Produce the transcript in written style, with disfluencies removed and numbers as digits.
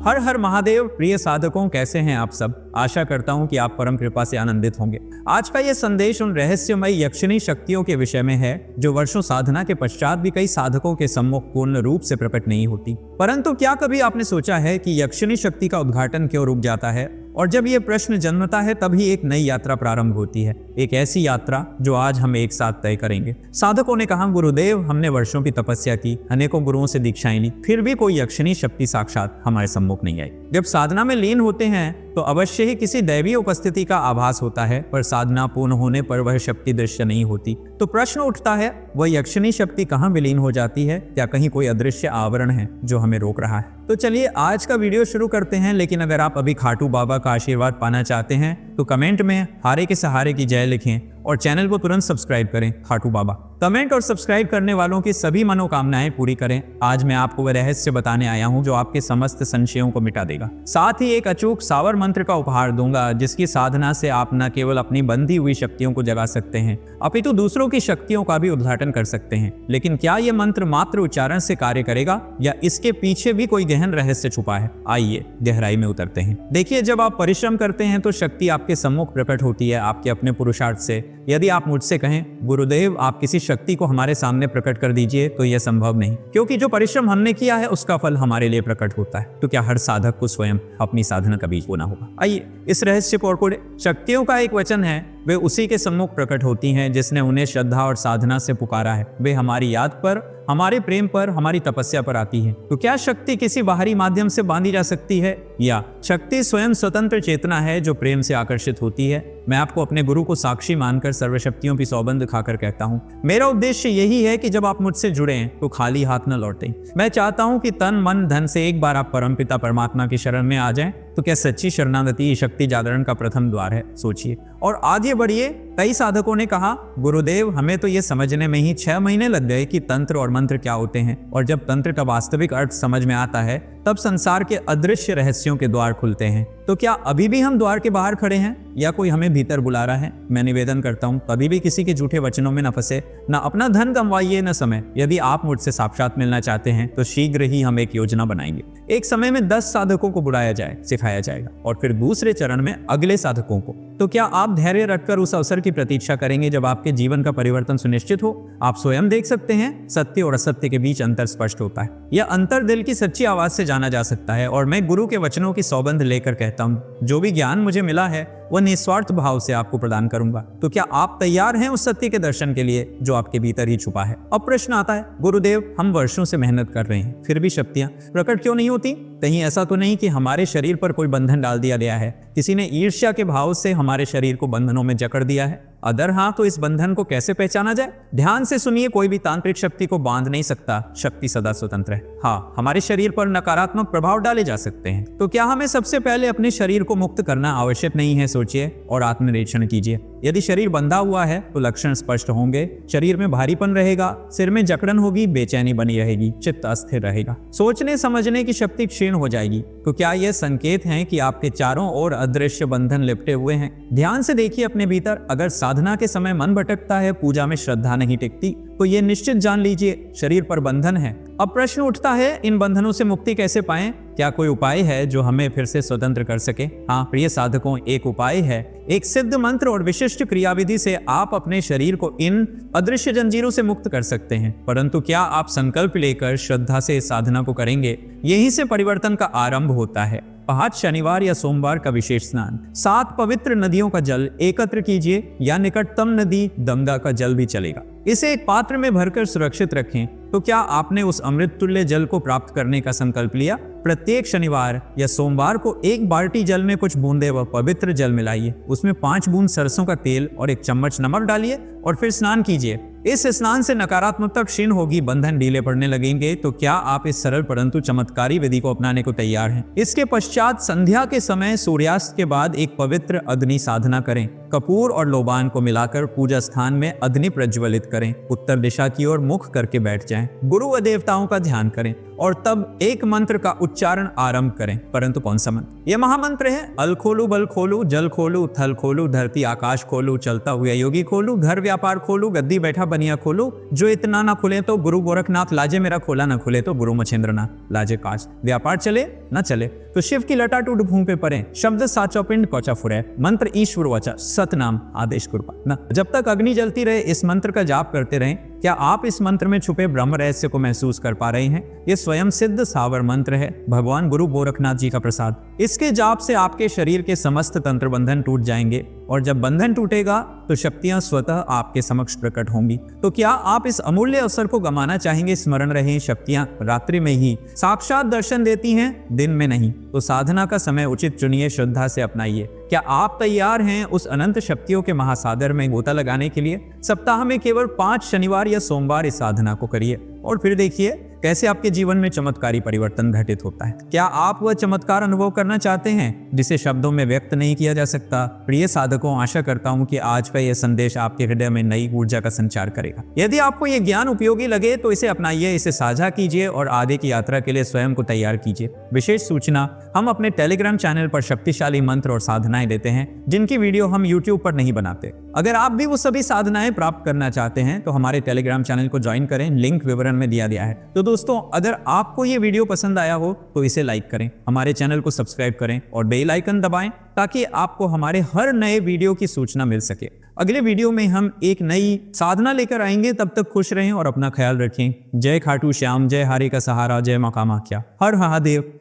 हर हर महादेव। प्रिय साधकों, कैसे हैं आप सब? आशा करता हूं कि आप परम कृपा से आनंदित होंगे। आज का यह संदेश उन रहस्यमय यक्षिणी शक्तियों के विषय में है जो वर्षों साधना के पश्चात भी कई साधकों के सम्मुख पूर्ण रूप से प्रकट नहीं होती। परंतु क्या कभी आपने सोचा है कि यक्षिणी शक्ति का उद्घाटन क्यों रुक जाता है? और जब यह प्रश्न जन्मता है तभी एक नई यात्रा प्रारंभ होती है, एक ऐसी यात्रा जो आज हम एक साथ तय करेंगे। साधकों ने कहा, गुरुदेव, हमने वर्षों की तपस्या की, अनेकों गुरुओं से दीक्षाएं ली, फिर भी कोई यक्षिणी शक्ति साक्षात हमारे सम्मुख नहीं आई। जब साधना में लीन होते हैं तो अवश्य ही किसी दैवीय उपस्थिति का आभास होता है, पर साधना पूर्ण होने पर वह शक्ति दृश्य नहीं होती। तो प्रश्न उठता है, वह यक्षिणी शक्ति कहाँ विलीन हो जाती है? क्या कहीं कोई अदृश्य आवरण है जो हमें रोक रहा है? तो चलिए आज का वीडियो शुरू करते हैं। लेकिन अगर आप अभी खाटू बाबा का आशीर्वाद पाना चाहते हैं तो कमेंट में हारे के सहारे की जय लिखें और चैनल को तुरंत सब्सक्राइब करें। खाटू बाबा कमेंट और सब्सक्राइब करने वालों की सभी मनोकामनाएं पूरी करें। आज मैं आपको वह रहस्य बताने आया हूं जो आपके समस्त संशयों को मिटा देगा। साथ ही एक अचूक सावर मंत्र का उपहार दूंगा जिसकी साधना से आप न केवल अपनी बंधी हुई शक्तियों को जगा सकते हैं अपितु दूसरों की शक्तियों का भी उद्घाटन कर सकते हैं। लेकिन क्या यह मंत्र मात्र उच्चारण से कार्य करेगा या इसके पीछे भी कोई गहन रहस्य छुपा है? आइए गहराई में उतरते हैं। देखिए, जब आप परिश्रम करते हैं तो शक्ति आपके सम्मुख प्रकट होती है, आपके अपने पुरुषार्थ से। यदि आप मुझसे कहें, गुरुदेव आप किसी शक्ति को हमारे सामने प्रकट कर दीजिए, तो यह संभव नहीं, क्योंकि जो परिश्रम हमने किया है उसका फल हमारे लिए प्रकट होता है। तो क्या हर साधक को स्वयं अपनी साधना का बीज बोना होगा? आइए इस रहस्य को और खोलें। शक्तियों का एक वचन है, वे उसी के सम्मुख प्रकट होती हैं जिसने उन्हें श्रद्धा और साधना से पुकारा है। वे हमारी याद पर, हमारे प्रेम पर, हमारी तपस्या पर आती है। तो क्या शक्ति किसी बाहरी माध्यम से बांधी जा सकती है, या शक्ति स्वयं स्वतंत्र चेतना है जो प्रेम से आकर्षित होती है? मैं आपको अपने गुरु को साक्षी मानकर सर्वशक्तियों की सौगंध खाकर कहता हूँ, मेरा उद्देश्य यही है कि जब आप मुझसे जुड़ें तो खाली हाथ न लौटें। मैं चाहता हूँ कि तन मन धन से एक बार आप परमपिता परमात्मा की शरण में आ जाएं। तो क्या सच्ची शरणागति शक्ति जागरण का प्रथम द्वार है? सोचिए और आगे बढ़िए। कई साधकों ने कहा, गुरुदेव हमें तो ये समझने में ही 6 महीने लग गए कि तंत्र और मंत्र क्या होते हैं, और जब तंत्र का वास्तविक अर्थ समझ में आता है तब संसार के अदृश्य रहस्यों के द्वार खुलते हैं। तो क्या अभी भी हम द्वार के बाहर खड़े हैं या कोई हमें भीतर बुला रहा है? मैं निवेदन करता हूँ, कभी भी किसी के झूठे वचनों में न फंसे, न अपना धन गंवाइए न समय। यदि आप मुझसे साक्षात मिलना चाहते हैं तो शीघ्र ही हम एक योजना बनाएंगे। एक समय में 10 साधकों को बुलाया जाए, सिखाया जाएगा, और फिर दूसरे चरण में अगले साधकों को। तो क्या आप धैर्य रखकर उस अवसर की प्रतीक्षा करेंगे जब आपके जीवन का परिवर्तन सुनिश्चित हो? आप स्वयं देख सकते हैं, सत्य और असत्य के बीच अंतर स्पष्ट होता है। यह अंतर दिल की सच्ची आवाज से जाना जा सकता है। और मैं गुरु के वचनों की सौगंध लेकर कहता हूँ, जो भी ज्ञान मुझे मिला है वह निस्वार्थ भाव से आपको प्रदान करूंगा। तो क्या आप तैयार हैं उस सत्य के दर्शन के लिए जो आपके भीतर ही छुपा है? अब प्रश्न आता है, गुरुदेव हम वर्षों से मेहनत कर रहे हैं फिर भी शक्तियां प्रकट क्यों नहीं होती? कहीं ऐसा तो नहीं कि हमारे शरीर पर कोई बंधन डाल दिया गया है? किसी ने ईर्ष्या के भाव से हमारे शरीर को बंधनों में जकड़ दिया है? अगर हाँ, तो इस बंधन को कैसे पहचाना जाए? ध्यान से सुनिए, कोई भी तांत्रिक शक्ति को बांध नहीं सकता। शक्ति सदा स्वतंत्र है। हाँ, हमारे शरीर पर नकारात्मक प्रभाव डाले जा सकते हैं। तो क्या हमें सबसे पहले अपने शरीर को मुक्त करना आवश्यक नहीं है? सोचिए और आत्मनिरीक्षण कीजिए। यदि शरीर बंधा हुआ है तो लक्षण स्पष्ट होंगे। शरीर में भारीपन रहेगा, सिर में जकड़न होगी, बेचैनी बनी रहेगी, चित्त अस्थिर रहेगा, सोचने समझने की शक्ति क्षीण हो जाएगी। तो क्या यह संकेत है कि आपके चारों ओर अदृश्य बंधन लिपटे हुए हैं? ध्यान से देखिए अपने भीतर। अगर साधना के समय मन भटकता है, पूजा में श्रद्धा नहीं टिकती, तो ये निश्चित जान लीजिए शरीर पर बंधन है। अब प्रश्न उठता है, इन बंधनों से मुक्ति कैसे पाएं? क्या कोई उपाय है जो हमें फिर से स्वतंत्र कर सके? हाँ प्रिय साधकों, एक उपाय है। एक सिद्ध मंत्र और विशिष्ट क्रियाविधि से आप अपने शरीर को इन अदृश्य जंजीरों से मुक्त कर सकते हैं। परंतु क्या आप संकल्प लेकर श्रद्धा से इस साधना को करेंगे? यहीं से परिवर्तन का आरंभ होता है। आज शनिवार या सोमवार का विशेष स्नान, 7 पवित्र नदियों का जल एकत्र कीजिए, या निकटतम नदी गंगा का जल भी चलेगा। इसे एक पात्र में भरकर सुरक्षित रखें। तो क्या आपने उस अमृत तुल्य जल को प्राप्त करने का संकल्प लिया? प्रत्येक शनिवार या सोमवार को 1 बाल्टी जल में कुछ बूंदे व पवित्र जल मिलाइए, उसमें 5 बूंद सरसों का तेल और 1 चम्मच नमक डालिए और फिर स्नान कीजिए। इस स्नान से नकारात्मकता क्षीण होगी, बंधन ढीले पड़ने लगेंगे। तो क्या आप इस सरल परंतु चमत्कारी विधि को अपनाने को तैयार हैं? इसके पश्चात संध्या के समय सूर्यास्त के बाद एक पवित्र अग्नि साधना करें। कपूर और लोबान को मिलाकर पूजा स्थान में अग्नि प्रज्वलित करें। उत्तर दिशा की ओर मुख करके बैठ जाएं। गुरु व देवताओं का ध्यान करें और तब एक मंत्र का उच्चारण आरंभ करें। परंतु कौन सा मंत्र? यह महामंत्र है, अल खोलू बल खोलू, जल खोलू थल खोलू, धरती आकाश खोलू, चलता हुआ योगी खोलू, घर व्यापार खोलू, गद्दी बैठा बनिया खोलू, जो इतना ना खुले तो गुरु गोरखनाथ लाजे मेरा खोला, ना खुले तो गुरु मछेंद्रनाथ लाजे काज, व्यापार चले ना चले तो शिव की लटा टूट भूमि पे पड़े, शब्द साचो पिंड कोचा फुरे, मंत्र ईश्वर वचा, सतनाम आदेश कृपा ना। जब तक अग्नि जलती रहे इस मंत्र का जाप करते रहें। क्या आप इस मंत्र में छुपे ब्रह्म रहस्य को महसूस कर पा रहे हैं? ये स्वयं सिद्ध सावर मंत्र है, भगवान गुरु गोरखनाथ जी का प्रसाद। इसके जाप से आपके शरीर के समस्त तंत्र बंधन टूट जाएंगे और जब बंधन टूटेगा तो शक्तियां स्वतः आपके समक्ष प्रकट होंगी। तो क्या आप इस अमूल्य अवसर को गंवाना चाहेंगे? स्मरण रहे, शक्तियां रात्रि में ही साक्षात दर्शन देती हैं, दिन में नहीं। तो साधना का समय उचित चुनिए, श्रद्धा से अपनाइए। क्या आप तैयार हैं उस अनंत शक्तियों के महासागर में गोता लगाने के लिए? सप्ताह में केवल 5 शनिवार या सोमवार इस साधना को करिए और फिर देखिए कैसे आपके जीवन में चमत्कारी परिवर्तन घटित होता है। क्या आप वह चमत्कार अनुभव करना चाहते हैं जिसे शब्दों में व्यक्त नहीं किया जा सकता? प्रिय साधकों, आशा करता हूं कि आज का यह संदेश आपके हृदय में नई ऊर्जा का संचार करेगा। यदि आपको यह ज्ञान उपयोगी लगे तो इसे अपनाइए, इसे साझा कीजिए और आगे की यात्रा के लिए स्वयं को तैयार कीजिए। विशेष सूचना, हम अपने टेलीग्राम चैनल पर शक्तिशाली मंत्र और साधनाएं देते हैं जिनकी वीडियो हम यूट्यूब पर नहीं बनाते। अगर आप भी वो सभी साधनाएं प्राप्त करना चाहते हैं तो हमारे टेलीग्राम चैनल को ज्वाइन करें, लिंक विवरण में दिया गया है। तो दोस्तों, अगर आपको ये वीडियो पसंद आया हो तो इसे लाइक करें, हमारे चैनल को सब्सक्राइब करें और बेल आइकन दबाएं ताकि आपको हमारे हर नए वीडियो की सूचना मिल सके। अगले वीडियो में हम एक नई साधना लेकर आएंगे। तब तक खुश रहें और अपना ख्याल रखें। जय खाटू श्याम, जय हरि का सहारा, जय मां कामाख्या, हर महादेव।